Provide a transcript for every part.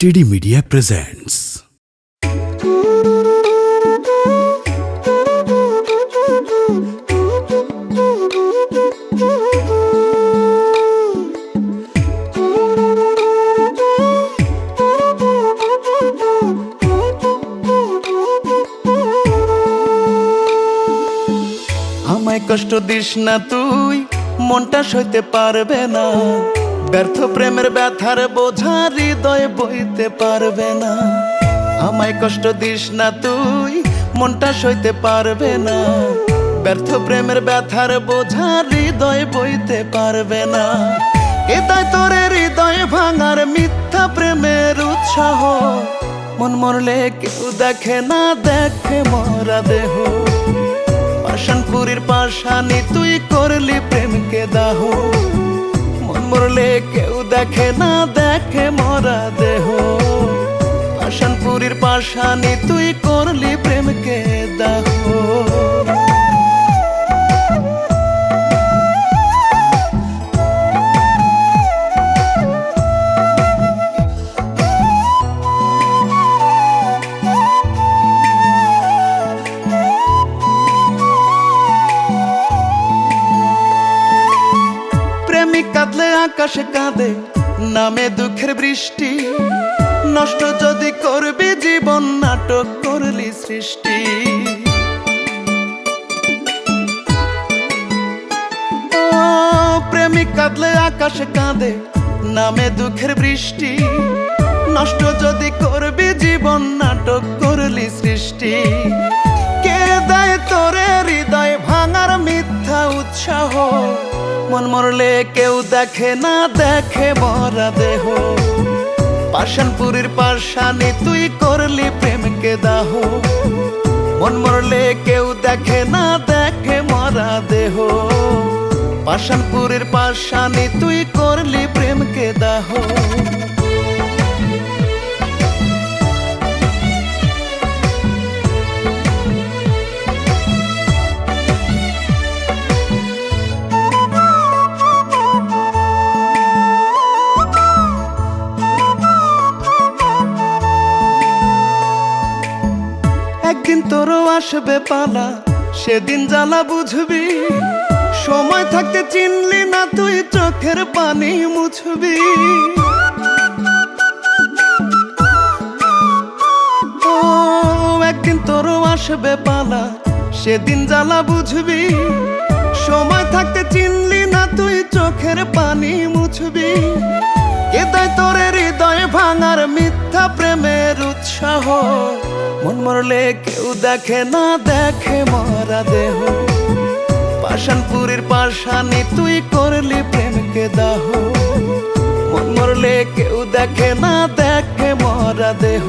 টিডি media presents. আমায় কষ্ট দিস না তুই, মনটা সইতে পারবে না। ব্যর্থ প্রেমের ব্যথার বোঝা হৃদয় বইতে পারবে না। আমায় কষ্ট দিস না তুই, মনটা সইতে পারবে না। ব্যর্থ প্রেমের ব্যথার বোঝা হৃদয় বইতে পারবে না। এটাই তোর হৃদয় ভাঙার মিথ্যা প্রেমের উৎসাহ। মন মরলে কেউ দেখে না, দেখে মরা দেহ। পাষাণপুরীর পাষাণী তুই করলি প্রেমকে দাহ। মন মরলে কেউ দেখে না, দেখে মরা দেহ। পাষাণপুরীর পাষাণী তুই করলি প্রেমকে দাহ। প্রেমিক কাঁদলে আকাশে কাঁদে, নামে দুঃখের বৃষ্টি। নষ্ট যদি করবি জীবন, নাটক করলি সৃষ্টি। প্রেমিক কাঁদলে আকাশে কাঁদে, নামে দুঃখের বৃষ্টি। নষ্ট যদি করবি জীবন, নাটক করলি সৃষ্টি। কে দেয় তোরে হৃদয় ভাঙার মিথ্যা উৎসাহ? মন মরলে কেউ দেখে না, দেখে মরা দেহ। পাষাণপুরীর পাষাণী তুই করলি প্রেমকে দাহ। মন মরলে কেউ দেখে না, দেখে মরা দেহ। পাষাণপুরীর পাষাণী তুই করলি প্রেমকে দাহ। একদিন তোরও আসবে পালা, সেদিন জ্বালা বুঝবি। সময় থাকতে চিনলি না তুই, চোখের পানি মুছবি। ও একদিন তোরও আসবে পালা, সেদিন জ্বালা বুঝবি। সময় থাকতে চিনলি না তুই, চোখের পানি মুছবি। এটাই তোর হৃদয় ভাঙার মিথ্যা প্রেমের উৎসাহ। মন মরলে কেউ দেখে না, দেখে মরা দেহ। পাষাণপুরীর পাষাণী তুই করলি প্রেমকে দাহ। মন মরলে কেউ দেখে না, দেখে মরা দেহ।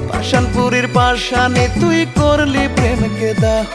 পাষাণপুরীর পাষাণী তুই করলি প্রেমকে দাহ।